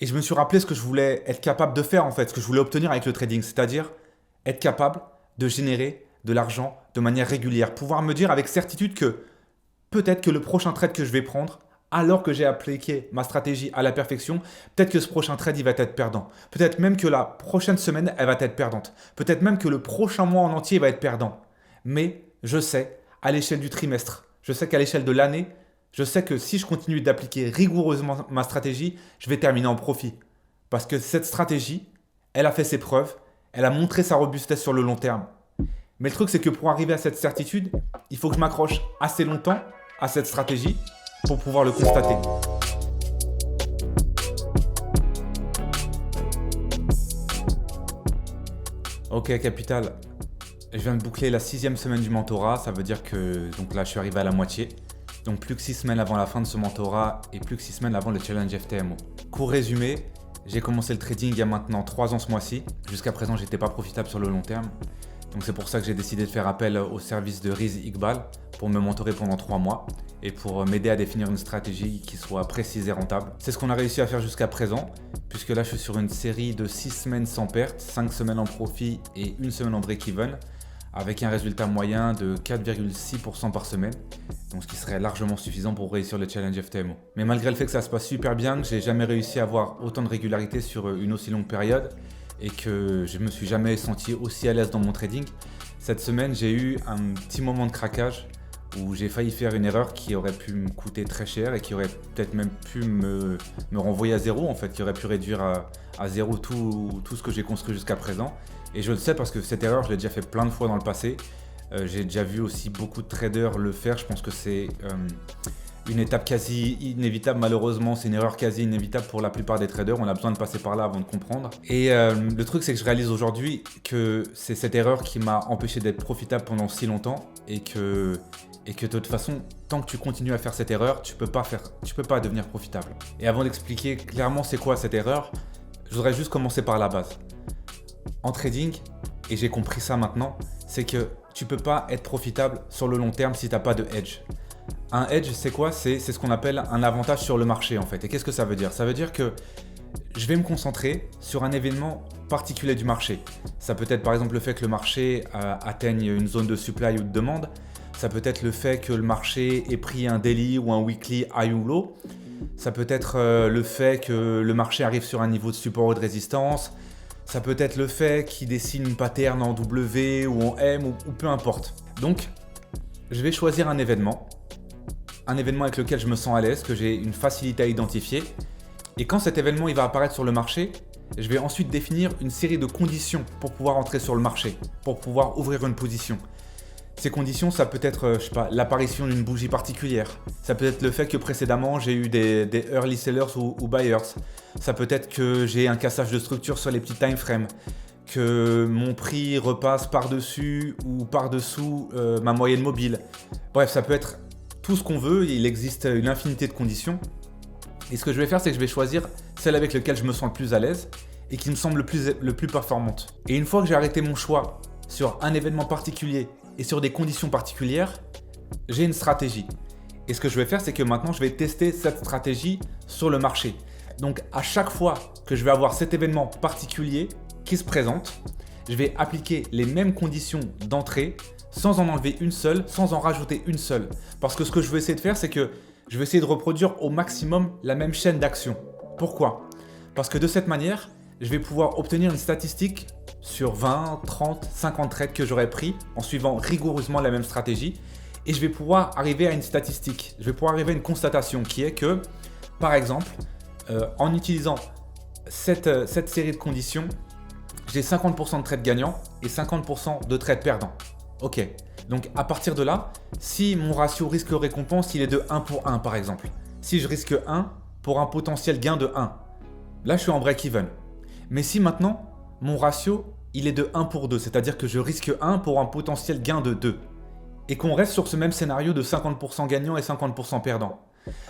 Et je me suis rappelé ce que je voulais être capable de faire en fait, ce que je voulais obtenir avec le trading, c'est-à-dire être capable de générer de l'argent de manière régulière. Pouvoir me dire avec certitude que peut-être que le prochain trade que je vais prendre, alors que j'ai appliqué ma stratégie à la perfection, peut-être que ce prochain trade, il va être perdant. Peut-être même que la prochaine semaine, elle va être perdante. Peut-être même que le prochain mois en entier va être perdant. Mais je sais, à l'échelle du trimestre, je sais qu'à l'échelle de l'année, je sais que si je continue d'appliquer rigoureusement ma stratégie, je vais terminer en profit. Parce que cette stratégie, elle a fait ses preuves, elle a montré sa robustesse sur le long terme. Mais le truc, c'est que pour arriver à cette certitude, il faut que je m'accroche assez longtemps à cette stratégie pour pouvoir le constater. Ok, Capital, je viens de boucler la 6e semaine du mentorat, ça veut dire que donc là je suis arrivé à la moitié. Donc plus que 6 semaines avant la fin de ce mentorat et plus que 6 semaines avant le challenge FTMO. Court résumé, j'ai commencé le trading il y a maintenant 3 ans ce mois-ci. Jusqu'à présent, j'étais pas profitable sur le long terme. Donc c'est pour ça que j'ai décidé de faire appel au service de Riz Iqbal pour me mentorer pendant 3 mois et pour m'aider à définir une stratégie qui soit précise et rentable. C'est ce qu'on a réussi à faire jusqu'à présent, puisque là je suis sur une série de 6 semaines sans perte, 5 semaines en profit et 1 semaine en break-even, avec un résultat moyen de 4,6% par semaine, donc ce qui serait largement suffisant pour réussir le challenge FTMO. Mais malgré le fait que ça se passe super bien, que j'ai jamais réussi à avoir autant de régularité sur une aussi longue période, et que je me suis jamais senti aussi à l'aise dans mon trading, cette semaine j'ai eu un petit moment de craquage où j'ai failli faire une erreur qui aurait pu me coûter très cher et qui aurait peut-être même pu me renvoyer à zéro en fait, qui aurait pu réduire à zéro tout ce que j'ai construit jusqu'à présent. Et je le sais parce que cette erreur, je l'ai déjà fait plein de fois dans le passé. J'ai déjà vu aussi beaucoup de traders le faire. Je pense que c'est une étape quasi inévitable, malheureusement. C'est une erreur quasi inévitable pour la plupart des traders. On a besoin de passer par là avant de comprendre. Et le truc, c'est que je réalise aujourd'hui que c'est cette erreur qui m'a empêché d'être profitable pendant si longtemps et que de toute façon, tant que tu continues à faire cette erreur, tu peux pas devenir profitable. Et avant d'expliquer clairement c'est quoi cette erreur, je voudrais juste commencer par la base. En trading, et j'ai compris ça maintenant, c'est que tu peux pas être profitable sur le long terme si tu n'as pas de hedge. Un hedge, c'est quoi? C'est ce qu'on appelle un avantage sur le marché en fait. Et qu'est-ce que ça veut dire? Ça veut dire que je vais me concentrer sur un événement particulier du marché. Ça peut être par exemple le fait que le marché atteigne une zone de supply ou de demande. Ça peut être le fait que le marché ait pris un daily ou un weekly high ou low. Ça peut être le fait que le marché arrive sur un niveau de support ou de résistance. Ça peut être le fait qu'il dessine une pattern en W ou en M ou peu importe. Donc, je vais choisir un événement avec lequel je me sens à l'aise, que j'ai une facilité à identifier. Et quand cet événement il va apparaître sur le marché, je vais ensuite définir une série de conditions pour pouvoir entrer sur le marché, pour pouvoir ouvrir une position. Ces conditions, ça peut être, l'apparition d'une bougie particulière. Ça peut être le fait que précédemment, j'ai eu des early sellers ou buyers. Ça peut être que j'ai un cassage de structure sur les petits time frames. Que mon prix repasse par-dessus ou par-dessous ma moyenne mobile. Bref, ça peut être tout ce qu'on veut. Il existe une infinité de conditions. Et ce que je vais faire, c'est que je vais choisir celle avec laquelle je me sens le plus à l'aise et qui me semble le plus performante. Et une fois que j'ai arrêté mon choix sur un événement particulier et sur des conditions particulières, j'ai une stratégie. Et ce que je vais faire, c'est que maintenant, je vais tester cette stratégie sur le marché. Donc, à chaque fois que je vais avoir cet événement particulier qui se présente, je vais appliquer les mêmes conditions d'entrée sans en enlever une seule, sans en rajouter une seule. Parce que ce que je vais essayer de faire, c'est que je vais essayer de reproduire au maximum la même chaîne d'action. Pourquoi? Parce que de cette manière, je vais pouvoir obtenir une statistique sur 20, 30, 50 trades que j'aurais pris en suivant rigoureusement la même stratégie et je vais pouvoir arriver à une statistique, je vais pouvoir arriver à une constatation qui est que, par exemple, en utilisant cette série de conditions, j'ai 50% de trades gagnants et 50% de trades perdants. Ok, donc à partir de là, si mon ratio risque-récompense il est de 1 pour 1 par exemple, si je risque 1 pour un potentiel gain de 1, là je suis en break-even. Mais si maintenant, mon ratio, il est de 1 pour 2, c'est-à-dire que je risque 1 pour un potentiel gain de 2, et qu'on reste sur ce même scénario de 50% gagnant et 50% perdant,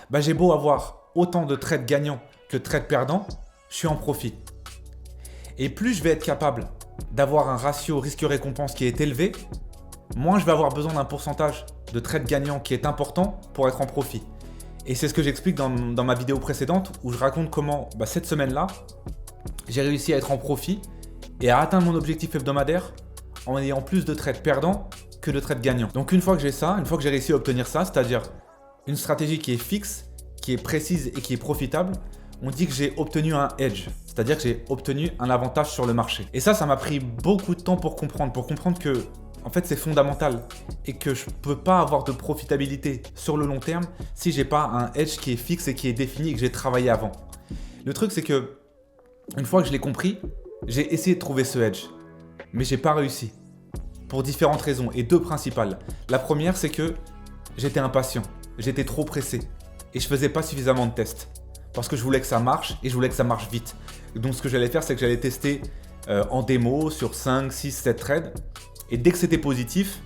bah j'ai beau avoir autant de trades gagnants que de trades perdants, je suis en profit. Et plus je vais être capable d'avoir un ratio risque-récompense qui est élevé, moins je vais avoir besoin d'un pourcentage de trades gagnants qui est important pour être en profit. Et c'est ce que j'explique dans ma vidéo précédente où je raconte comment cette semaine-là, j'ai réussi à être en profit et à atteindre mon objectif hebdomadaire en ayant plus de trades perdants que de trades gagnants. Donc une fois que j'ai ça, une fois que j'ai réussi à obtenir ça, c'est-à-dire une stratégie qui est fixe, qui est précise et qui est profitable, on dit que j'ai obtenu un edge, c'est-à-dire que j'ai obtenu un avantage sur le marché. Et ça m'a pris beaucoup de temps pour comprendre que en fait c'est fondamental et que je ne peux pas avoir de profitabilité sur le long terme si j'ai pas un edge qui est fixe et qui est défini et que j'ai travaillé avant. Le truc c'est que une fois que je l'ai compris, j'ai essayé de trouver ce edge, mais j'ai pas réussi pour différentes raisons et deux principales. La première c'est que j'étais impatient, j'étais trop pressé et je faisais pas suffisamment de tests. Parce que je voulais que ça marche et je voulais que ça marche vite. Donc ce que j'allais faire, c'est que j'allais tester en démo sur 5, 6, 7 trades. Et dès que c'était positif,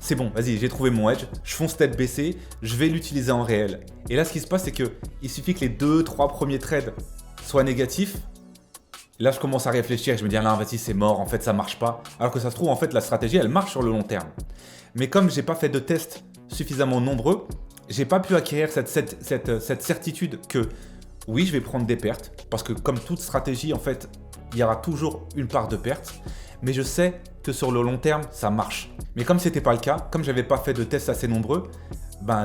c'est bon, vas-y, j'ai trouvé mon edge, je fonce tête baissée, je vais l'utiliser en réel. Et là, ce qui se passe, c'est qu'il suffit que les 2-3 premiers trades soient négatifs. Là, je commence à réfléchir et je me dis, ah non, vas-y, c'est mort, en fait, ça marche pas. Alors que ça se trouve, en fait, la stratégie, elle marche sur le long terme. Mais comme j'ai pas fait de tests suffisamment nombreux, j'ai pas pu acquérir cette certitude que oui, je vais prendre des pertes, parce que comme toute stratégie, en fait, il y aura toujours une part de perte, mais je sais que sur le long terme, ça marche. Mais comme ce n'était pas le cas, comme j'avais pas fait de tests assez nombreux,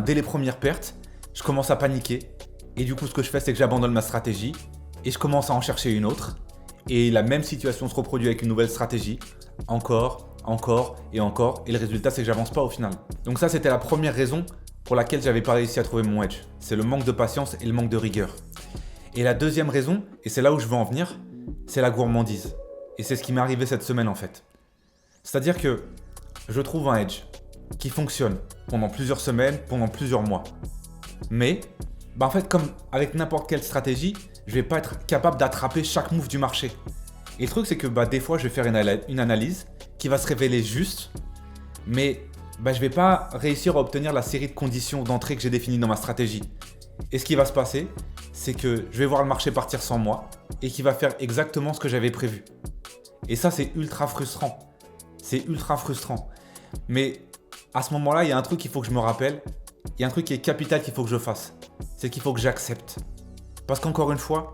dès les premières pertes, je commence à paniquer. Et du coup, ce que je fais, c'est que j'abandonne ma stratégie et je commence à en chercher une autre. Et la même situation se reproduit avec une nouvelle stratégie, encore et encore. Et le résultat, c'est que j'avance pas au final. Donc ça, c'était la première raison pour laquelle j'avais pas réussi à trouver mon edge. C'est le manque de patience et le manque de rigueur. Et la deuxième raison, et c'est là où je veux en venir, c'est la gourmandise. Et c'est ce qui m'est arrivé cette semaine en fait. C'est-à-dire que je trouve un edge qui fonctionne pendant plusieurs semaines, pendant plusieurs mois. Mais, en fait, comme avec n'importe quelle stratégie, je vais pas être capable d'attraper chaque move du marché. Et le truc, c'est que des fois, je vais faire une analyse qui va se révéler juste, mais je vais pas réussir à obtenir la série de conditions d'entrée que j'ai définies dans ma stratégie. Et ce qui va se passer, c'est que je vais voir le marché partir sans moi et qu'il va faire exactement ce que j'avais prévu. Et ça, c'est ultra frustrant. C'est ultra frustrant. Mais à ce moment-là, il y a un truc qu'il faut que je me rappelle. Il y a un truc qui est capital qu'il faut que je fasse. C'est qu'il faut que j'accepte. Parce qu'encore une fois,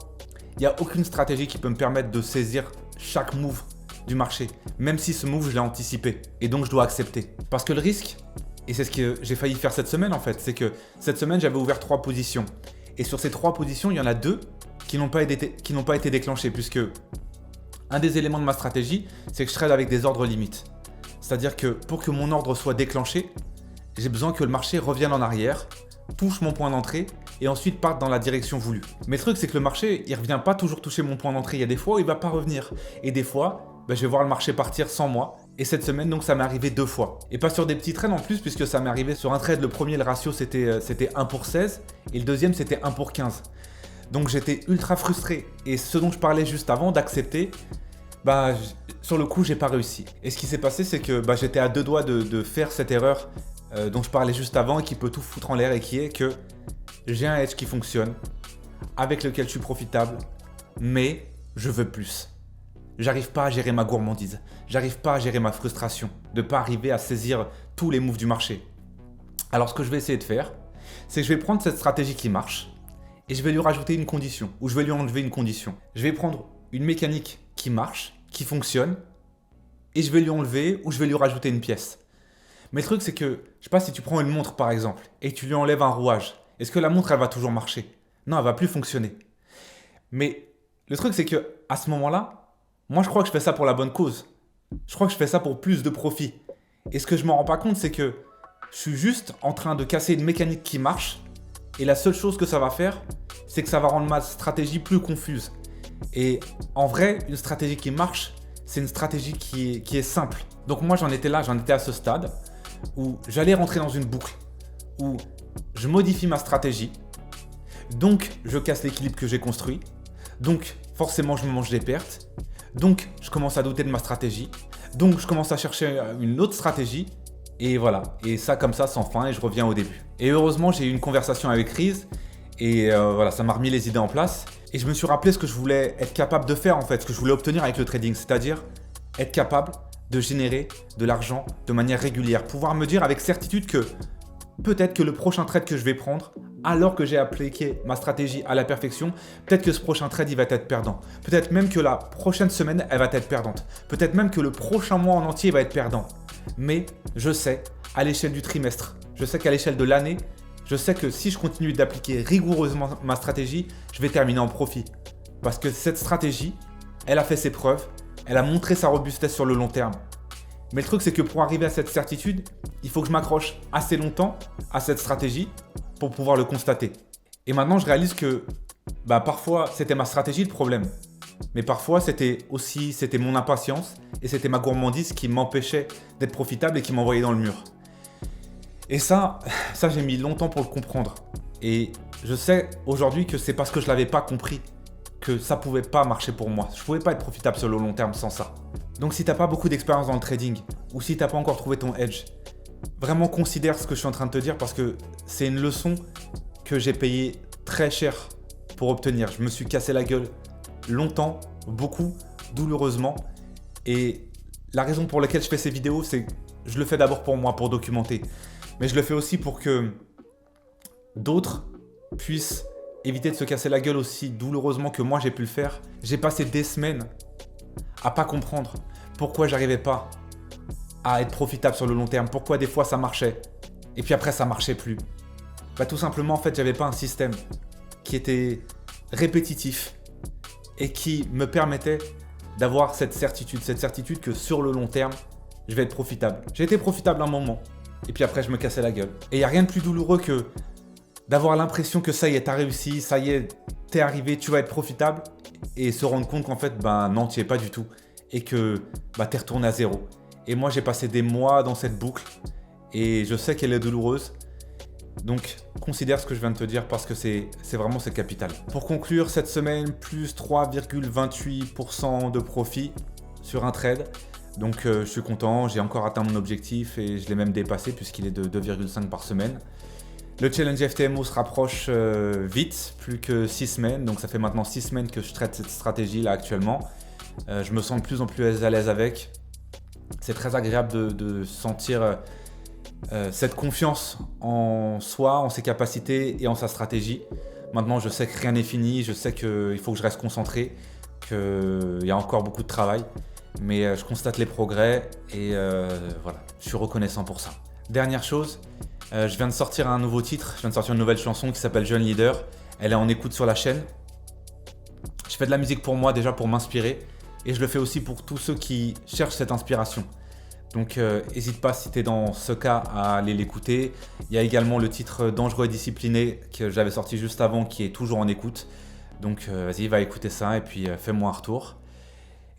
il n'y a aucune stratégie qui peut me permettre de saisir chaque move du marché. Même si ce move, je l'ai anticipé. Et donc, je dois accepter. Parce que le risque, et c'est ce que j'ai failli faire cette semaine en fait, c'est que cette semaine, j'avais ouvert 3 positions. Et sur ces 3 positions, il y en a 2 qui n'ont pas été déclenchées, puisque un des éléments de ma stratégie, c'est que je trade avec des ordres limites. C'est-à-dire que pour que mon ordre soit déclenché, j'ai besoin que le marché revienne en arrière, touche mon point d'entrée et ensuite parte dans la direction voulue. Mais le truc, c'est que le marché, il ne revient pas toujours toucher mon point d'entrée. Il y a des fois où il ne va pas revenir. Et des fois, je vais voir le marché partir sans moi. Et cette semaine, donc, ça m'est arrivé 2 fois. Et pas sur des petits trades en plus, puisque ça m'est arrivé sur un trade. Le premier, le ratio, c'était 1 pour 16. Et le deuxième, c'était 1 pour 15. Donc, j'étais ultra frustré. Et ce dont je parlais juste avant, d'accepter, sur le coup, j'ai pas réussi. Et ce qui s'est passé, c'est que j'étais à 2 doigts de faire cette erreur dont je parlais juste avant et qui peut tout foutre en l'air et qui est que j'ai un edge qui fonctionne, avec lequel je suis profitable, mais je veux plus. J'arrive pas à gérer ma gourmandise, j'arrive pas à gérer ma frustration de pas arriver à saisir tous les moves du marché. Alors ce que je vais essayer de faire, c'est que je vais prendre cette stratégie qui marche et je vais lui rajouter une condition, ou je vais lui enlever une condition. Je vais prendre une mécanique qui marche, qui fonctionne, et je vais lui enlever ou je vais lui rajouter une pièce. Mais le truc, c'est que, je sais pas, si tu prends une montre par exemple, et tu lui enlèves un rouage, est-ce que la montre, elle va toujours marcher? Non, elle va plus fonctionner. Mais le truc, c'est que à ce moment-là, moi, je crois que je fais ça pour la bonne cause. Je crois que je fais ça pour plus de profit. Et ce que je me rends pas compte, c'est que je suis juste en train de casser une mécanique qui marche, et la seule chose que ça va faire, c'est que ça va rendre ma stratégie plus confuse. Et en vrai, une stratégie qui marche, c'est une stratégie qui est simple. Donc moi, j'en étais à ce stade où j'allais rentrer dans une boucle, où je modifie ma stratégie, donc je casse l'équilibre que j'ai construit, donc forcément je me mange des pertes, donc je commence à douter de ma stratégie, donc je commence à chercher une autre stratégie, et voilà. Et ça comme ça sans fin, et je reviens au début. Et heureusement, j'ai eu une conversation avec Riz, et voilà, ça m'a remis les idées en place. Et je me suis rappelé ce que je voulais être capable de faire en fait, ce que je voulais obtenir avec le trading, c'est-à-dire être capable de générer de l'argent de manière régulière. Pouvoir me dire avec certitude que peut-être que le prochain trade que je vais prendre alors que j'ai appliqué ma stratégie à la perfection, peut-être que ce prochain trade, il va être perdant. Peut-être même que la prochaine semaine, elle va être perdante. Peut-être même que le prochain mois en entier va être perdant. Mais je sais, à l'échelle du trimestre, je sais qu'à l'échelle de l'année, je sais que si je continue d'appliquer rigoureusement ma stratégie, je vais terminer en profit. Parce que cette stratégie, elle a fait ses preuves, elle a montré sa robustesse sur le long terme. Mais le truc, c'est que pour arriver à cette certitude, il faut que je m'accroche assez longtemps à cette stratégie pour pouvoir le constater. Et maintenant, je réalise que parfois, c'était ma stratégie le problème. Mais parfois, c'était mon impatience et c'était ma gourmandise qui m'empêchait d'être profitable et qui m'envoyait dans le mur. Et ça, j'ai mis longtemps pour le comprendre. Et je sais aujourd'hui que c'est parce que je ne l'avais pas compris que ça ne pouvait pas marcher pour moi. Je ne pouvais pas être profitable sur le long terme sans ça. Donc si tu n'as pas beaucoup d'expérience dans le trading ou si tu n'as pas encore trouvé ton edge, vraiment considère ce que je suis en train de te dire parce que c'est une leçon que j'ai payée très cher pour obtenir. Je me suis cassé la gueule longtemps, beaucoup, douloureusement. Et la raison pour laquelle je fais ces vidéos, c'est que je le fais d'abord pour moi, pour documenter. Mais je le fais aussi pour que d'autres puissent éviter de se casser la gueule aussi douloureusement que moi j'ai pu le faire. J'ai passé des semaines à pas comprendre pourquoi j'arrivais pas à être profitable sur le long terme, pourquoi des fois ça marchait et puis après ça marchait plus. Tout simplement en fait j'avais pas un système qui était répétitif et qui me permettait d'avoir cette certitude que sur le long terme je vais être profitable. J'ai été profitable un moment et puis après je me cassais la gueule. Et il n'y a rien de plus douloureux que d'avoir l'impression que ça y est, t'as réussi, ça y est, t'es arrivé, tu vas être profitable et se rendre compte qu'en fait, non, tu n'y es pas du tout et que t'es retourné à zéro. Et moi, j'ai passé des mois dans cette boucle et je sais qu'elle est douloureuse. Donc, considère ce que je viens de te dire parce que c'est capital. Pour conclure, cette semaine, plus 3,28% de profit sur un trade. Donc, je suis content, j'ai encore atteint mon objectif et je l'ai même dépassé puisqu'il est de 2,5 par semaine. Le challenge FTMO se rapproche vite, plus que 6 semaines. Donc ça fait maintenant 6 semaines que je traite cette stratégie là actuellement. Je me sens de plus en plus à l'aise avec. C'est très agréable de sentir cette confiance en soi, en ses capacités et en sa stratégie. Maintenant, je sais que rien n'est fini. Je sais qu'il faut que je reste concentré, qu'il y a encore beaucoup de travail. Mais je constate les progrès et voilà, je suis reconnaissant pour ça. Dernière chose. Je viens de sortir un nouveau titre, je viens de sortir une nouvelle chanson qui s'appelle Jeune Leader. Elle est en écoute sur la chaîne. Je fais de la musique pour moi déjà pour m'inspirer et je le fais aussi pour tous ceux qui cherchent cette inspiration. Donc n'hésite pas si tu es dans ce cas à aller l'écouter. Il y a également le titre Dangereux et discipliné que j'avais sorti juste avant qui est toujours en écoute. Donc vas-y, va écouter ça et puis fais-moi un retour.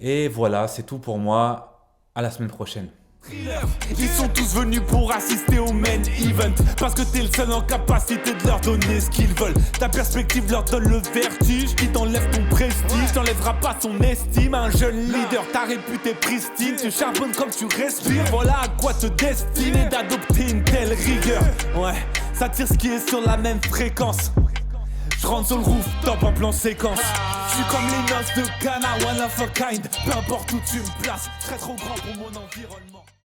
Et voilà, c'est tout pour moi. À la semaine prochaine. Ils sont tous venus pour assister au main event parce que t'es le seul en capacité de leur donner ce qu'ils veulent. Ta perspective leur donne le vertige qui t'enlève ton prestige, t'enlèvera pas son estime. Un jeune leader, ta réputée pristine, tu charbonnes comme tu respires. Voilà à quoi te destiner d'adopter une telle rigueur. Ouais, ça tire ce qui est sur la même fréquence. Je rentre sur le rooftop en plan séquence. Je suis comme les noces de Cana, one of a kind. Peu importe où tu me places, je serai trop grand pour mon environnement.